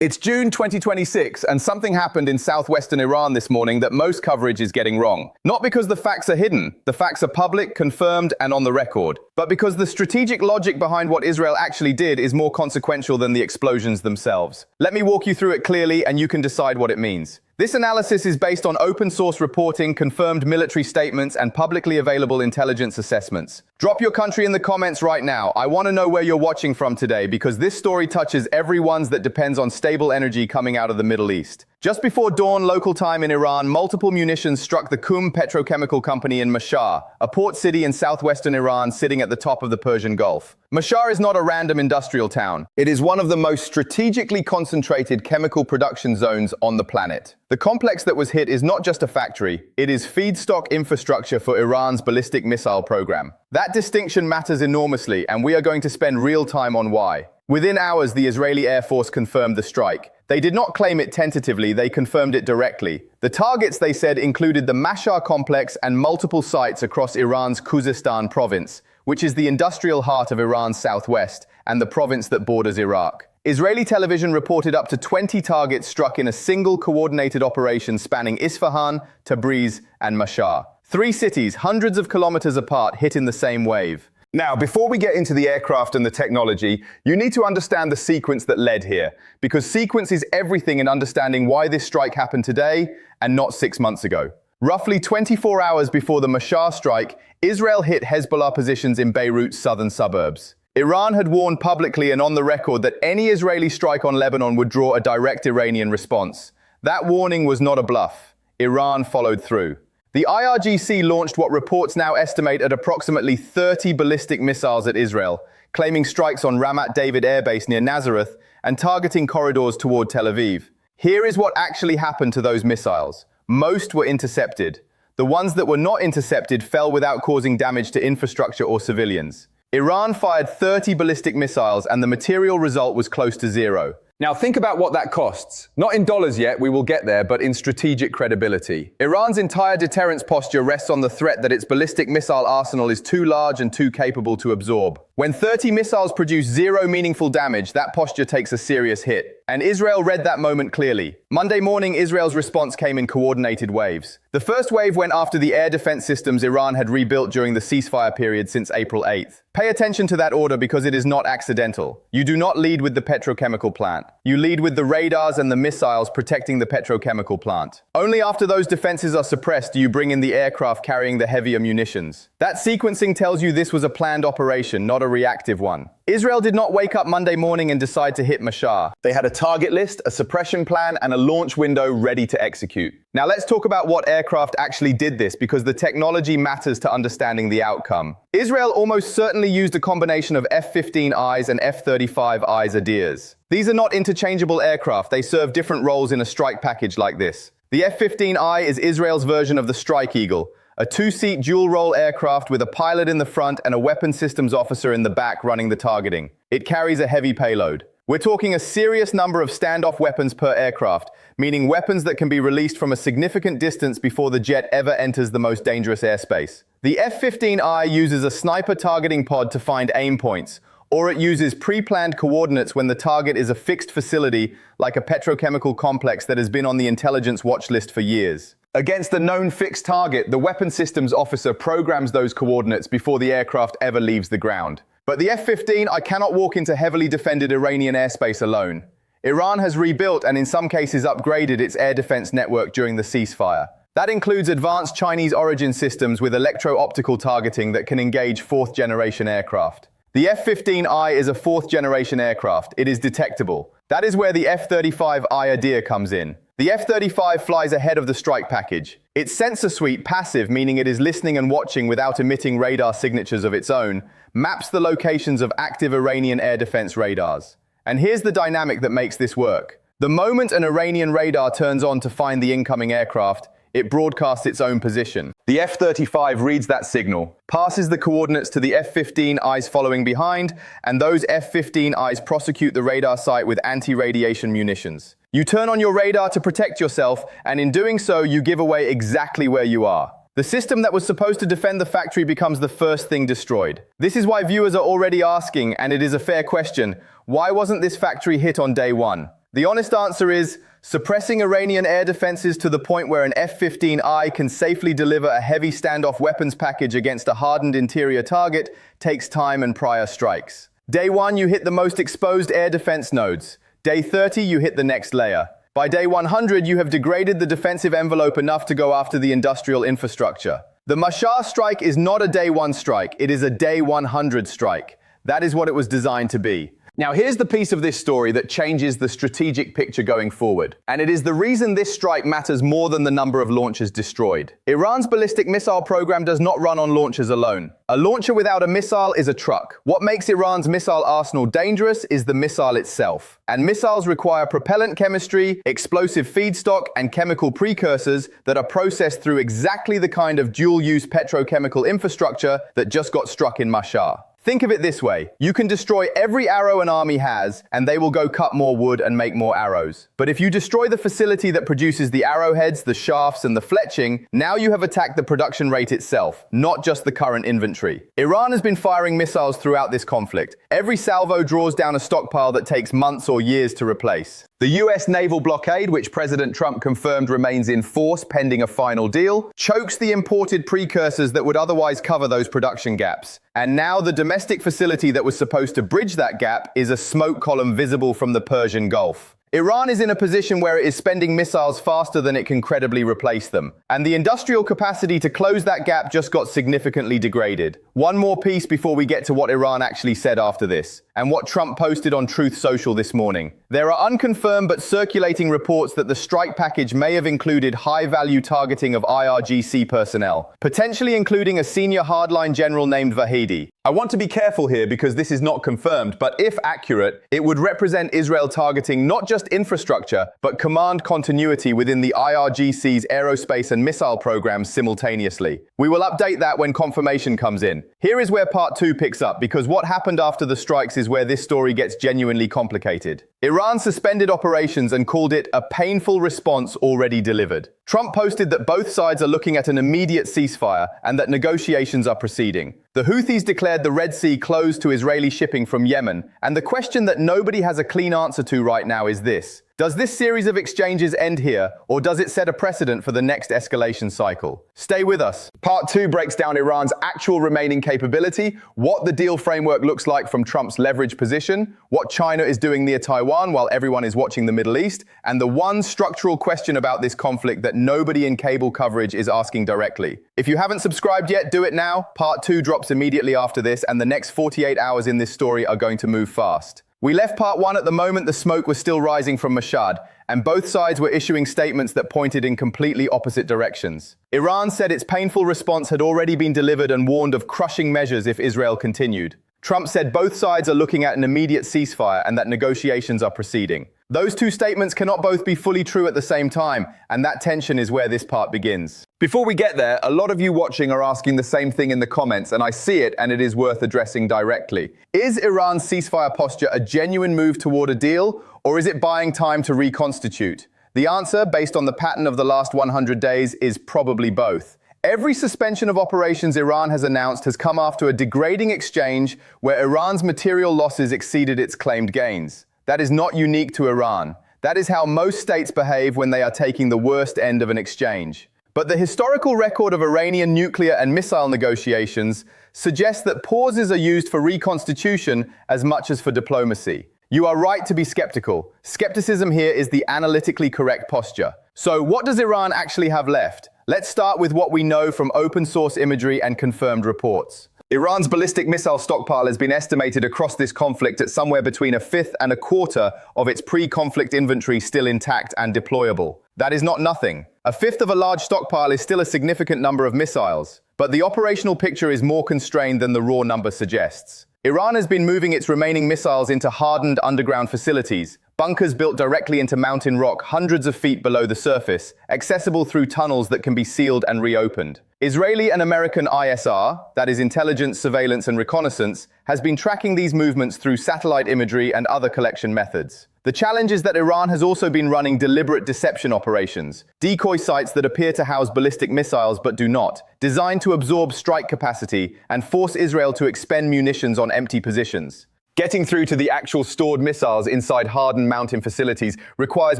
It's June 2026, and something happened in southwestern Iran this morning that most coverage is getting wrong. Not because the facts are hidden, the facts are public, confirmed, and on the record, but because the strategic logic behind what Israel actually did is more consequential than the explosions themselves. Let me walk you through it clearly, and you can decide what it means. This analysis is based on open-source reporting, confirmed military statements, and publicly available intelligence assessments. Drop your country in the comments right now. I want to know where you're watching from today, because this story touches everyone's that depends on stable energy coming out of the Middle East. Just before dawn local time in Iran, multiple munitions struck the Qum petrochemical company in Mashhad, a port city in southwestern Iran sitting at the top of the Persian Gulf. Mashhad is not a random industrial town. It is one of the most strategically concentrated chemical production zones on the planet. The complex that was hit is not just a factory, it is feedstock infrastructure for Iran's ballistic missile program. That distinction matters enormously, and we are going to spend real time on why. Within hours, the Israeli Air Force confirmed the strike. They did not claim it tentatively, they confirmed it directly. The targets, they said, included the Mashhad complex and multiple sites across Iran's Khuzestan province, which is the industrial heart of Iran's southwest and the province that borders Iraq. Israeli television reported up to 20 targets struck in a single coordinated operation spanning Isfahan, Tabriz, and Mashhad. 3 cities, hundreds of kilometers apart, hit in the same wave. Now, before we get into the aircraft and the technology, you need to understand the sequence that led here, because sequence is everything in understanding why this strike happened today and not 6 months ago. Roughly 24 hours before the Mashhad strike, Israel hit Hezbollah positions in Beirut's southern suburbs. Iran had warned publicly and on the record that any Israeli strike on Lebanon would draw a direct Iranian response. That warning was not a bluff. Iran followed through. The IRGC launched what reports now estimate at approximately 30 ballistic missiles at Israel, claiming strikes on Ramat David Air Base near Nazareth and targeting corridors toward Tel Aviv. Here is what actually happened to those missiles. Most were intercepted. The ones that were not intercepted fell without causing damage to infrastructure or civilians. Iran fired 30 ballistic missiles, and the material result was close to zero. Now think about what that costs. Not in dollars yet, we will get there, but in strategic credibility. Iran's entire deterrence posture rests on the threat that its ballistic missile arsenal is too large and too capable to absorb. When 30 missiles produce zero meaningful damage, that posture takes a serious hit. And Israel read that moment clearly. Monday morning, Israel's response came in coordinated waves. The first wave went after the air defense systems Iran had rebuilt during the ceasefire period since April 8th. Pay attention to that order because it is not accidental. You do not lead with the petrochemical plant. You lead with the radars and the missiles protecting the petrochemical plant. Only after those defenses are suppressed do you bring in the aircraft carrying the heavier munitions. That sequencing tells you this was a planned operation, not a reactive one. Israel did not wake up Monday morning and decide to hit Mashhad. They had a target list, a suppression plan, and a launch window ready to execute. Now let's talk about what aircraft actually did this, because the technology matters to understanding the outcome. Israel almost certainly used a combination of F-15Is and F-35I Adirs. These are not interchangeable aircraft, they serve different roles in a strike package like this. The F-15I is Israel's version of the Strike Eagle, a 2-seat dual-role aircraft with a pilot in the front and a weapons systems officer in the back running the targeting. It carries a heavy payload. We're talking a serious number of standoff weapons per aircraft, meaning weapons that can be released from a significant distance before the jet ever enters the most dangerous airspace. The F-15I uses a sniper targeting pod to find aim points, or it uses pre-planned coordinates when the target is a fixed facility like a petrochemical complex that has been on the intelligence watch list for years. Against a known fixed target, the weapons systems officer programs those coordinates before the aircraft ever leaves the ground. But the F-15I cannot walk into heavily defended Iranian airspace alone. Iran has rebuilt and in some cases upgraded its air defense network during the ceasefire. That includes advanced Chinese origin systems with electro-optical targeting that can engage 4th-generation aircraft. The F-15I is a 4th-generation aircraft. It is detectable. That is where the F-35I Adir comes in. The F-35 flies ahead of the strike package. Its sensor suite, passive, meaning it is listening and watching without emitting radar signatures of its own, maps the locations of active Iranian air defense radars. And here's the dynamic that makes this work. The moment an Iranian radar turns on to find the incoming aircraft, it broadcasts its own position. The F-35 reads that signal, passes the coordinates to the F-15Is following behind, and those F-15Is prosecute the radar site with anti-radiation munitions. You turn on your radar to protect yourself, and in doing so, you give away exactly where you are. The system that was supposed to defend the factory becomes the first thing destroyed. This is why viewers are already asking, and it is a fair question, why wasn't this factory hit on day one? The honest answer is suppressing Iranian air defenses to the point where an F-15I can safely deliver a heavy standoff weapons package against a hardened interior target takes time and prior strikes. Day 1, you hit the most exposed air defense nodes. Day 30, you hit the next layer. By day 100, you have degraded the defensive envelope enough to go after the industrial infrastructure. The Mashhad strike is not a day 1 strike, it is a day 100 strike. That is what it was designed to be. Now here's the piece of this story that changes the strategic picture going forward. And it is the reason this strike matters more than the number of launches destroyed. Iran's ballistic missile program does not run on launchers alone. A launcher without a missile is a truck. What makes Iran's missile arsenal dangerous is the missile itself. And missiles require propellant chemistry, explosive feedstock, and chemical precursors that are processed through exactly the kind of dual-use petrochemical infrastructure that just got struck in Mashhad. Think of it this way. You can destroy every arrow an army has, and they will go cut more wood and make more arrows. But if you destroy the facility that produces the arrowheads, the shafts, and the fletching, now you have attacked the production rate itself, not just the current inventory. Iran has been firing missiles throughout this conflict. Every salvo draws down a stockpile that takes months or years to replace. The US naval blockade, which President Trump confirmed remains in force pending a final deal, chokes the imported precursors that would otherwise cover those production gaps. And now the domestic facility that was supposed to bridge that gap is a smoke column visible from the Persian Gulf. Iran is in a position where it is spending missiles faster than it can credibly replace them. And the industrial capacity to close that gap just got significantly degraded. One more piece before we get to what Iran actually said after this, and what Trump posted on Truth Social this morning. There are unconfirmed but circulating reports that the strike package may have included high-value targeting of IRGC personnel, potentially including a senior hardline general named Vahidi. I want to be careful here because this is not confirmed, but if accurate, it would represent Israel targeting not just infrastructure, but command continuity within the IRGC's aerospace and missile programs simultaneously. We will update that when confirmation comes in. Here is where part 2 picks up, because what happened after the strikes is where this story gets genuinely complicated. Iran suspended operations and called it a painful response already delivered. Trump posted that both sides are looking at an immediate ceasefire and that negotiations are proceeding. The Houthis declared the Red Sea closed to Israeli shipping from Yemen, and the question that nobody has a clean answer to right now is this. Does this series of exchanges end here, or does it set a precedent for the next escalation cycle? Stay with us. Part 2 breaks down Iran's actual remaining capability, what the deal framework looks like from Trump's leverage position, what China is doing near Taiwan while everyone is watching the Middle East, and the one structural question about this conflict that nobody in cable coverage is asking directly. If you haven't subscribed yet, do it now. Part 2 drops immediately after this, and the next 48 hours in this story are going to move fast. We left part 1 at the moment the smoke was still rising from Mashhad, and both sides were issuing statements that pointed in completely opposite directions. Iran said its painful response had already been delivered and warned of crushing measures if Israel continued. Trump said both sides are looking at an immediate ceasefire and that negotiations are proceeding. Those two statements cannot both be fully true at the same time, and that tension is where this part begins. Before we get there, a lot of you watching are asking the same thing in the comments, and I see it, and it is worth addressing directly. Is Iran's ceasefire posture a genuine move toward a deal, or is it buying time to reconstitute? The answer, based on the pattern of the last 100 days, is probably both. Every suspension of operations Iran has announced has come after a degrading exchange where Iran's material losses exceeded its claimed gains. That is not unique to Iran. That is how most states behave when they are taking the worst end of an exchange. But the historical record of Iranian nuclear and missile negotiations suggests that pauses are used for reconstitution as much as for diplomacy. You are right to be skeptical. Skepticism here is the analytically correct posture. So what does Iran actually have left? Let's start with what we know from open source imagery and confirmed reports. Iran's ballistic missile stockpile has been estimated across this conflict at somewhere between a fifth and a quarter of its pre-conflict inventory still intact and deployable. That is not nothing. A fifth of a large stockpile is still a significant number of missiles, but the operational picture is more constrained than the raw number suggests. Iran has been moving its remaining missiles into hardened underground facilities, bunkers built directly into mountain rock hundreds of feet below the surface, accessible through tunnels that can be sealed and reopened. Israeli and American ISR, that is intelligence, surveillance, and reconnaissance, has been tracking these movements through satellite imagery and other collection methods. The challenge is that Iran has also been running deliberate deception operations, decoy sites that appear to house ballistic missiles but do not, designed to absorb strike capacity and force Israel to expend munitions on empty positions. Getting through to the actual stored missiles inside hardened mountain facilities requires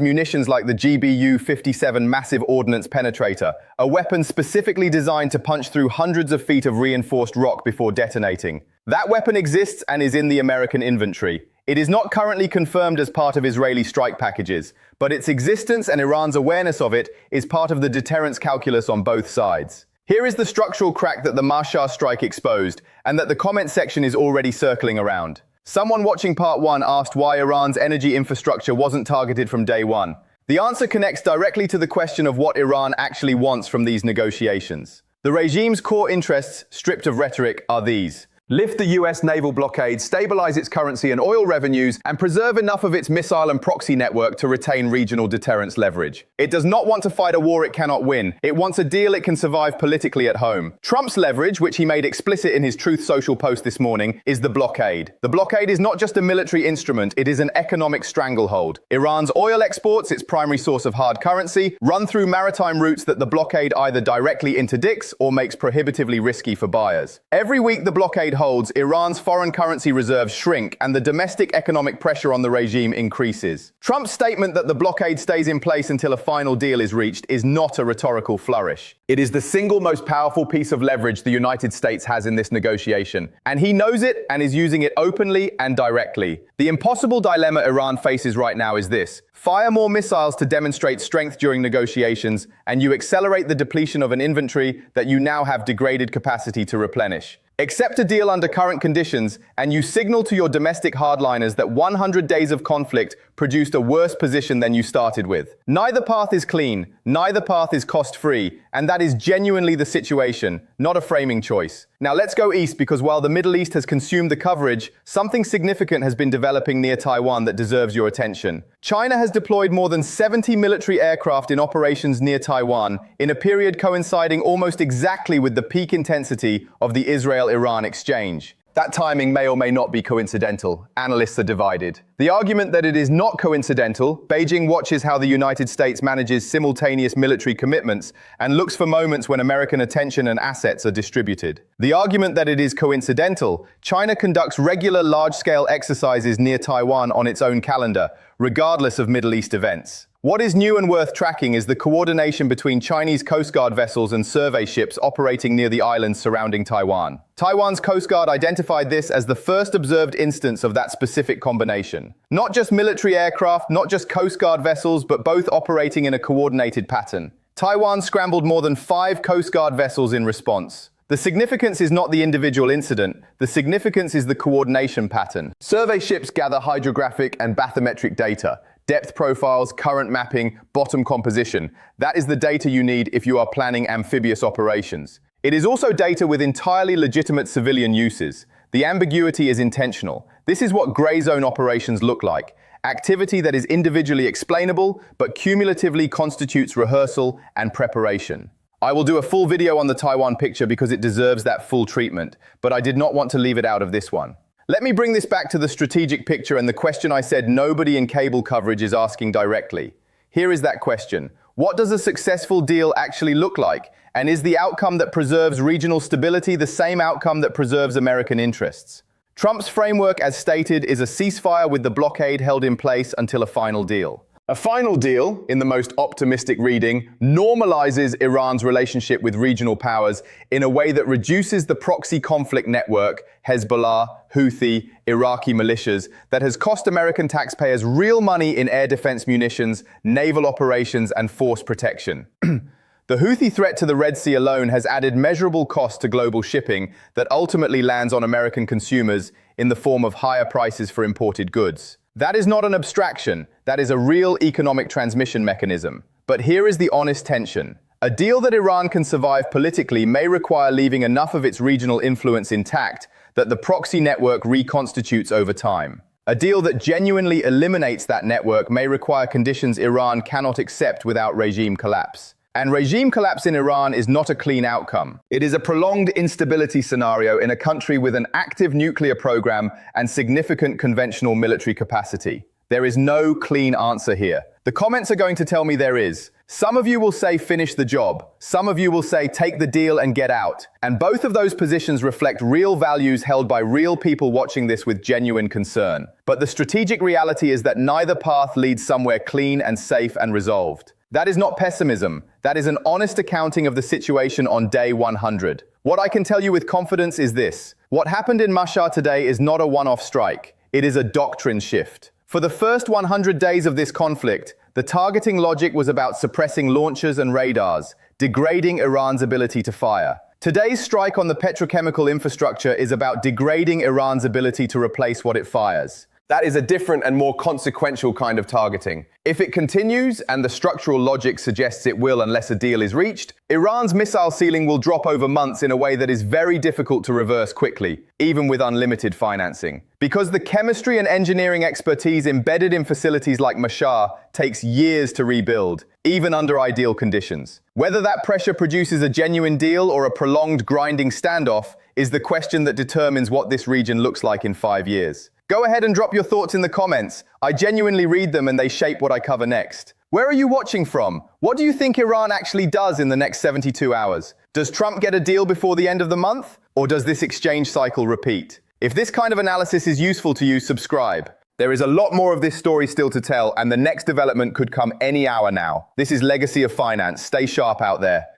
munitions like the GBU-57 Massive Ordnance Penetrator, a weapon specifically designed to punch through hundreds of feet of reinforced rock before detonating. That weapon exists and is in the American inventory. It is not currently confirmed as part of Israeli strike packages, but its existence and Iran's awareness of it is part of the deterrence calculus on both sides. Here is the structural crack that the Mashhad strike exposed, and that the comment section is already circling around. Someone watching part 1 asked why Iran's energy infrastructure wasn't targeted from day one. The answer connects directly to the question of what Iran actually wants from these negotiations. The regime's core interests, stripped of rhetoric, are these: lift the US naval blockade, stabilize its currency and oil revenues, and preserve enough of its missile and proxy network to retain regional deterrence leverage. It does not want to fight a war it cannot win. It wants a deal it can survive politically at home. Trump's leverage, which he made explicit in his Truth Social post this morning, is the blockade. The blockade is not just a military instrument, it is an economic stranglehold. Iran's oil exports, its primary source of hard currency, run through maritime routes that the blockade either directly interdicts or makes prohibitively risky for buyers. Every week the blockade holds, Iran's foreign currency reserves shrink and the domestic economic pressure on the regime increases. Trump's statement that the blockade stays in place until a final deal is reached is not a rhetorical flourish. It is the single most powerful piece of leverage the United States has in this negotiation, and he knows it and is using it openly and directly. The impossible dilemma Iran faces right now is this: fire more missiles to demonstrate strength during negotiations, and you accelerate the depletion of an inventory that you now have degraded capacity to replenish. Accept a deal under current conditions, and you signal to your domestic hardliners that 100 days of conflict produced a worse position than you started with. Neither path is clean, neither path is cost-free, and that is genuinely the situation, not a framing choice. Now let's go east, because while the Middle East has consumed the coverage, something significant has been developing near Taiwan that deserves your attention. China has deployed more than 70 military aircraft in operations near Taiwan, in a period coinciding almost exactly with the peak intensity of the Israel-Iran exchange. That timing may or may not be coincidental. Analysts are divided. The argument that it is not coincidental, Beijing watches how the United States manages simultaneous military commitments and looks for moments when American attention and assets are distributed. The argument that it is coincidental, China conducts regular large-scale exercises near Taiwan on its own calendar, regardless of Middle East events. What is new and worth tracking is the coordination between Chinese Coast Guard vessels and survey ships operating near the islands surrounding Taiwan. Taiwan's Coast Guard identified this as the first observed instance of that specific combination. Not just military aircraft, not just Coast Guard vessels, but both operating in a coordinated pattern. Taiwan scrambled more than 5 Coast Guard vessels in response. The significance is not the individual incident, the significance is the coordination pattern. Survey ships gather hydrographic and bathymetric data. Depth profiles, current mapping, bottom composition. That is the data you need if you are planning amphibious operations. It is also data with entirely legitimate civilian uses. The ambiguity is intentional. This is what gray zone operations look like. Activity that is individually explainable, but cumulatively constitutes rehearsal and preparation. I will do a full video on the Taiwan picture because it deserves that full treatment, but I did not want to leave it out of this one. Let me bring this back to the strategic picture and the question I said nobody in cable coverage is asking directly. Here is that question. What does a successful deal actually look like? And is the outcome that preserves regional stability the same outcome that preserves American interests? Trump's framework, as stated, is a ceasefire with the blockade held in place until a final deal. A final deal, in the most optimistic reading, normalizes Iran's relationship with regional powers in a way that reduces the proxy conflict network, Hezbollah, Houthi, Iraqi militias, that has cost American taxpayers real money in air defense munitions, naval operations, and force protection. The Houthi threat to the Red Sea alone has added measurable cost to global shipping that ultimately lands on American consumers in the form of higher prices for imported goods. That is not an abstraction, that is a real economic transmission mechanism. But here is the honest tension. A deal that Iran can survive politically may require leaving enough of its regional influence intact that the proxy network reconstitutes over time. A deal that genuinely eliminates that network may require conditions Iran cannot accept without regime collapse. And regime collapse in Iran is not a clean outcome. It is a prolonged instability scenario in a country with an active nuclear program and significant conventional military capacity. There is no clean answer here. The comments are going to tell me there is. Some of you will say finish the job. Some of you will say take the deal and get out. And both of those positions reflect real values held by real people watching this with genuine concern. But the strategic reality is that neither path leads somewhere clean and safe and resolved. That is not pessimism. That is an honest accounting of the situation on day 100. What I can tell you with confidence is this. What happened in Mashhad today is not a one-off strike. It is a doctrine shift. For the first 100 days of this conflict, the targeting logic was about suppressing launchers and radars, degrading Iran's ability to fire. Today's strike on the petrochemical infrastructure is about degrading Iran's ability to replace what it fires. That is a different and more consequential kind of targeting. If it continues, and the structural logic suggests it will unless a deal is reached, Iran's missile ceiling will drop over months in a way that is very difficult to reverse quickly, even with unlimited financing. Because the chemistry and engineering expertise embedded in facilities like Mashhad takes years to rebuild, even under ideal conditions. Whether that pressure produces a genuine deal or a prolonged grinding standoff is the question that determines what this region looks like in 5 years. Go ahead and drop your thoughts in the comments. I genuinely read them and they shape what I cover next. Where are you watching from? What do you think Iran actually does in the next 72 hours? Does Trump get a deal before the end of the month? Or does this exchange cycle repeat? If this kind of analysis is useful to you, subscribe. There is a lot more of this story still to tell, and the next development could come any hour now. This is Legacy of Finance. Stay sharp out there.